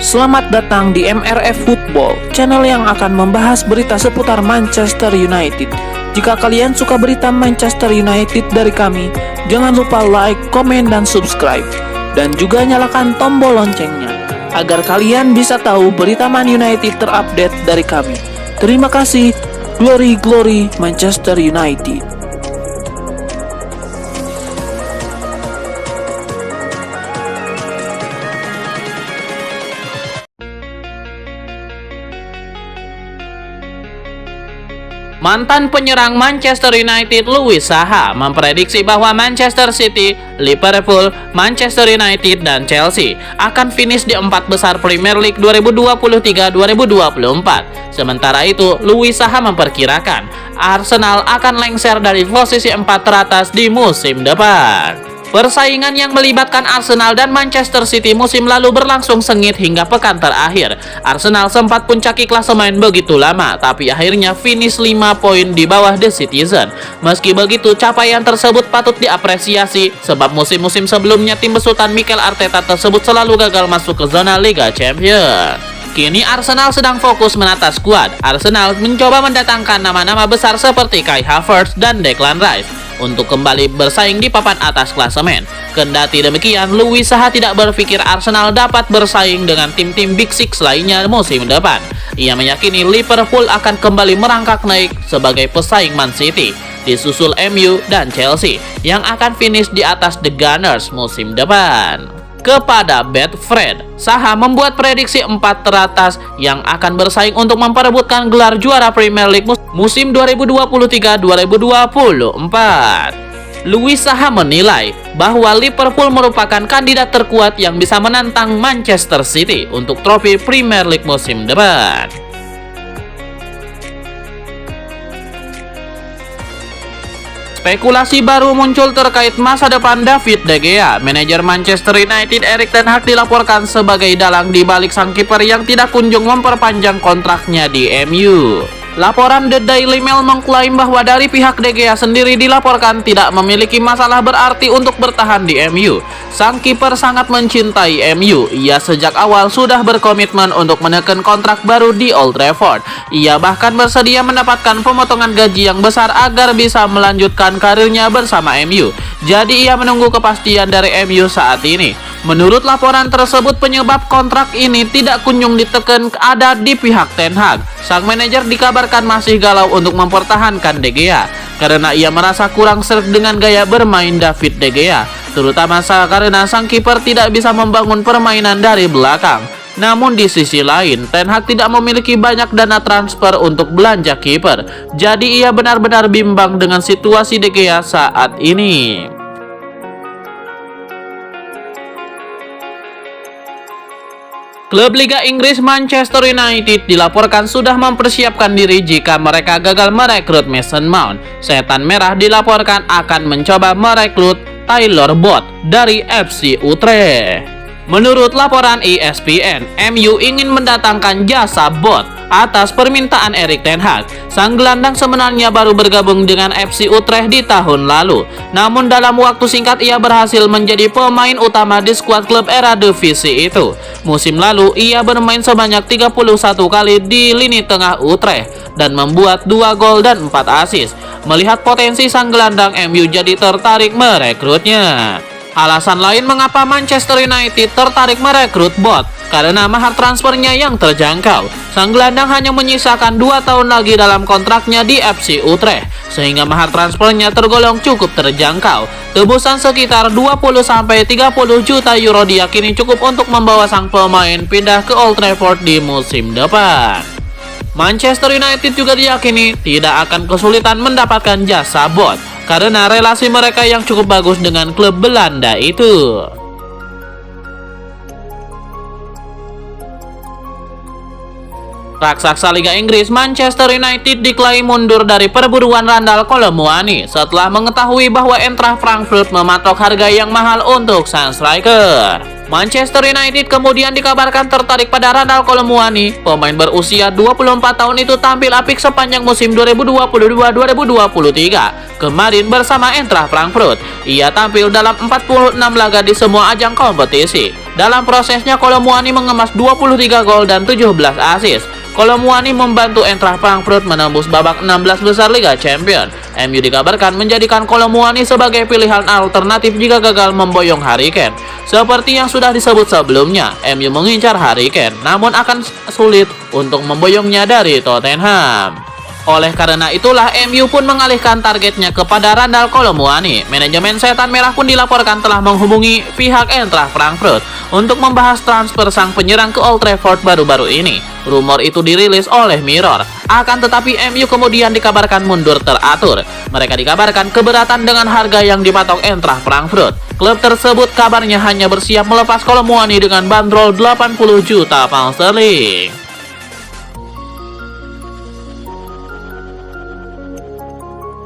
Selamat datang di MRF Football, channel yang akan membahas berita seputar Manchester United. Jika kalian suka berita Manchester United dari kami, jangan lupa like, komen, dan subscribe. Dan juga nyalakan tombol loncengnya, agar kalian bisa tahu berita Man United terupdate dari kami. Terima kasih, Glory Glory Manchester United. Mantan penyerang Manchester United Louis Saha memprediksi bahwa Manchester City, Liverpool, Manchester United, dan Chelsea akan finish di 4 besar Premier League 2023-2024. Sementara itu, Louis Saha memperkirakan Arsenal akan lengser dari posisi 4 teratas di musim depan. Persaingan yang melibatkan Arsenal dan Manchester City musim lalu berlangsung sengit hingga pekan terakhir. Arsenal sempat puncaki klasemen begitu lama, tapi akhirnya finish 5 poin di bawah The Citizen. Meski begitu, capaian tersebut patut diapresiasi, sebab musim-musim sebelumnya tim besutan Mikel Arteta tersebut selalu gagal masuk ke zona Liga Champions. Kini Arsenal sedang fokus menata skuad. Arsenal mencoba mendatangkan nama-nama besar seperti Kai Havertz dan Declan Rice untuk kembali bersaing di papan atas klasemen. Kendati demikian, Louis Saha tidak berpikir Arsenal dapat bersaing dengan tim-tim Big Six lainnya musim depan. Ia meyakini Liverpool akan kembali merangkak naik sebagai pesaing Man City, disusul MU dan Chelsea yang akan finish di atas The Gunners musim depan. Kepada Betfred, Saha membuat prediksi 4 teratas yang akan bersaing untuk memperebutkan gelar juara Premier League musim 2023-2024. Louis Saha menilai bahwa Liverpool merupakan kandidat terkuat yang bisa menantang Manchester City untuk trofi Premier League musim depan. Spekulasi baru muncul terkait masa depan David De Gea. Manajer Manchester United Erik ten Hag dilaporkan sebagai dalang di balik sang kiper yang tidak kunjung memperpanjang kontraknya di MU. Laporan The Daily Mail mengklaim bahwa dari pihak De Gea sendiri dilaporkan tidak memiliki masalah berarti untuk bertahan di MU. Sang kiper sangat mencintai MU. Ia sejak awal sudah berkomitmen untuk menekan kontrak baru di Old Trafford. Ia bahkan bersedia mendapatkan pemotongan gaji yang besar agar bisa melanjutkan karirnya bersama MU. Jadi ia menunggu kepastian dari MU saat ini. Menurut laporan tersebut, penyebab kontrak ini tidak kunjung ditekan ada di pihak Ten Hag. Sang manajer dikabarkan masih galau untuk mempertahankan De Gea karena ia merasa kurang serg dengan gaya bermain David De Gea, terutama karena sang kiper tidak bisa membangun permainan dari belakang. Namun di sisi lain, Ten Hag tidak memiliki banyak dana transfer untuk belanja kiper. Jadi ia benar-benar bimbang dengan situasi De Gea saat ini. Klub Liga Inggris Manchester United dilaporkan sudah mempersiapkan diri jika mereka gagal merekrut Mason Mount. Setan Merah dilaporkan akan mencoba merekrut Tyler Bot dari FC Utrecht. Menurut laporan ESPN, MU ingin mendatangkan jasa Bot atas permintaan Erik ten Hag. Sang gelandang sebenarnya baru bergabung dengan FC Utrecht di tahun lalu. Namun dalam waktu singkat ia berhasil menjadi pemain utama di skuad klub Eredivisie itu. Musim lalu ia bermain sebanyak 31 kali di lini tengah Utrecht dan membuat 2 gol dan 4 assist. Melihat potensi sang gelandang, MU jadi tertarik merekrutnya. Alasan lain mengapa Manchester United tertarik merekrut Bot karena mahar transfernya yang terjangkau. Sang gelandang hanya menyisakan 2 tahun lagi dalam kontraknya di FC Utrecht, sehingga mahar transfernya tergolong cukup terjangkau. Tebusan sekitar 20-30 juta euro diyakini cukup untuk membawa sang pemain pindah ke Old Trafford di musim depan. Manchester United juga diyakini tidak akan kesulitan mendapatkan jasa Bot karena relasi mereka yang cukup bagus dengan klub Belanda itu. Raksasa Liga Inggris Manchester United diklaim mundur dari perburuan Randal Kolo Muani setelah mengetahui bahwa Eintracht Frankfurt mematok harga yang mahal untuk sang striker. Manchester United kemudian dikabarkan tertarik pada Randal Kolo Muani. Pemain berusia 24 tahun itu tampil apik sepanjang musim 2022-2023 kemarin bersama Eintracht Frankfurt. Ia tampil dalam 46 laga di semua ajang kompetisi. Dalam prosesnya, Kolomuani mengemas 23 gol dan 17 assist. Kolomuani membantu Eintracht Frankfurt menembus babak 16 besar Liga Champions. MU dikabarkan menjadikan Kolomuani sebagai pilihan alternatif jika gagal memboyong Harry Kane. Seperti yang sudah disebut sebelumnya, MU mengincar Harry Kane, namun akan sulit untuk memboyongnya dari Tottenham. Oleh karena itulah, MU pun mengalihkan targetnya kepada Randal Kolomuani. Manajemen Setan Merah pun dilaporkan telah menghubungi pihak Eintracht Frankfurt untuk membahas transfer sang penyerang ke Old Trafford baru-baru ini. Rumor itu dirilis oleh Mirror. Akan tetapi MU kemudian dikabarkan mundur teratur. Mereka dikabarkan keberatan dengan harga yang dipatok Eintracht Frankfurt. Klub tersebut kabarnya hanya bersiap melepas Kolomuani dengan bandrol 80 juta pound sterling.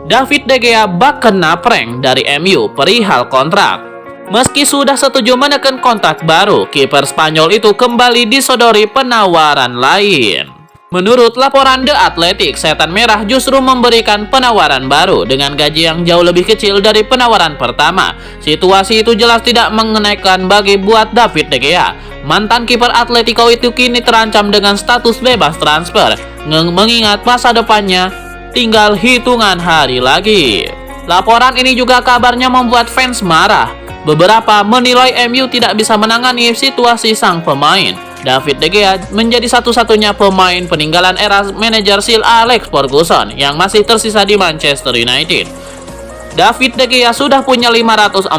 David De Gea bak kena prank dari MU perihal kontrak. Meski sudah setuju menekan kontrak baru, kiper Spanyol itu kembali disodori penawaran lain. Menurut laporan The Athletic, Setan Merah justru memberikan penawaran baru dengan gaji yang jauh lebih kecil dari penawaran pertama. Situasi itu jelas tidak mengenakan bagi buat David De Gea. Mantan kiper Atletico itu kini terancam dengan status bebas transfer, mengingat masa depannya tinggal hitungan hari lagi. Laporan ini juga kabarnya membuat fans marah. Beberapa menilai MU tidak bisa menangani situasi sang pemain. David De Gea menjadi satu-satunya pemain peninggalan era manajer Sir Alex Ferguson yang masih tersisa di Manchester United. David De Gea sudah punya 545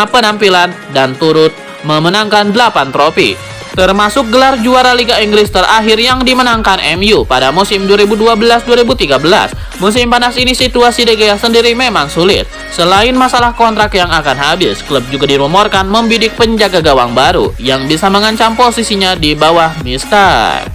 penampilan dan turut memenangkan 8 trofi, termasuk gelar juara Liga Inggris terakhir yang dimenangkan MU pada musim 2012-2013. Musim panas ini situasi De Gea sendiri memang sulit. Selain masalah kontrak yang akan habis, klub juga dirumorkan membidik penjaga gawang baru yang bisa mengancam posisinya di bawah Mister.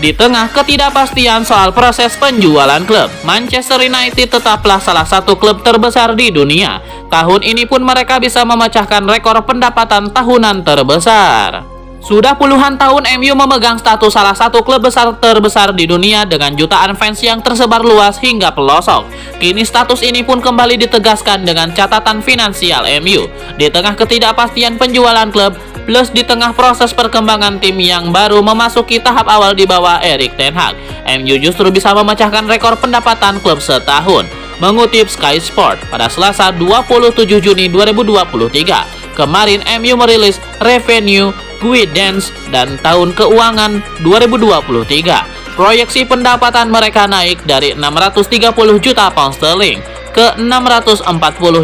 Di tengah ketidakpastian soal proses penjualan klub, Manchester United tetaplah salah satu klub terbesar di dunia. Tahun ini pun mereka bisa memecahkan rekor pendapatan tahunan terbesar. Sudah puluhan tahun MU memegang status salah satu klub besar terbesar di dunia dengan jutaan fans yang tersebar luas hingga pelosok. Kini status ini pun kembali ditegaskan dengan catatan finansial MU. Di tengah ketidakpastian penjualan klub, plus di tengah proses perkembangan tim yang baru memasuki tahap awal di bawah Erik ten Hag, MU justru bisa memecahkan rekor pendapatan klub setahun. Mengutip Sky Sport, pada Selasa 27 Juni 2023, kemarin MU merilis revenue, guidance, dan tahun keuangan 2023. Proyeksi pendapatan mereka naik dari 630 juta pound sterling ke 640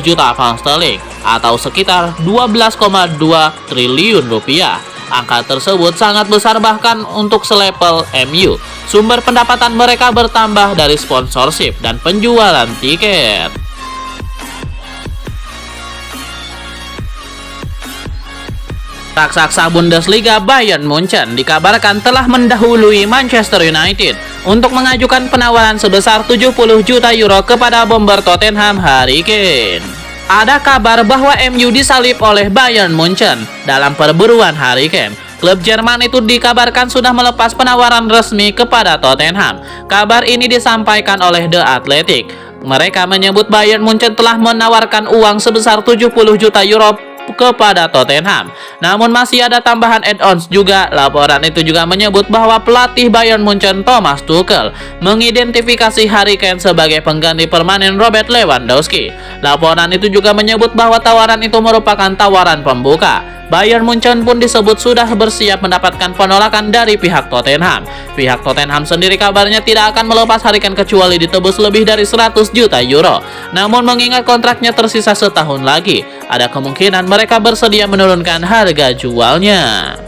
juta pound sterling atau sekitar 12,2 triliun rupiah. Angka tersebut sangat besar bahkan untuk selevel MU. Sumber pendapatan mereka bertambah dari sponsorship dan penjualan tiket. Raksasa Bundesliga Bayern Munchen dikabarkan telah mendahului Manchester United untuk mengajukan penawaran sebesar 70 juta euro kepada bomber Tottenham Harry Kane. Ada kabar bahwa MU disalip oleh Bayern Munchen dalam perburuan Harry Kane. Klub Jerman itu dikabarkan sudah melepas penawaran resmi kepada Tottenham. Kabar ini disampaikan oleh The Athletic. Mereka menyebut Bayern Munchen telah menawarkan uang sebesar 70 juta euro kepada Tottenham. Namun masih ada tambahan add-ons juga. Laporan itu juga menyebut bahwa pelatih Bayern Munchen Thomas Tuchel mengidentifikasi Harry Kane sebagai pengganti permanen Robert Lewandowski. Laporan itu juga menyebut bahwa tawaran itu merupakan tawaran pembuka. Bayern Munchen pun disebut sudah bersiap mendapatkan penolakan dari pihak Tottenham. Pihak Tottenham sendiri kabarnya tidak akan melepas Harry Kane kecuali ditebus lebih dari 100 juta euro. Namun mengingat kontraknya tersisa setahun lagi, ada kemungkinan mereka bersedia menurunkan harga jualnya.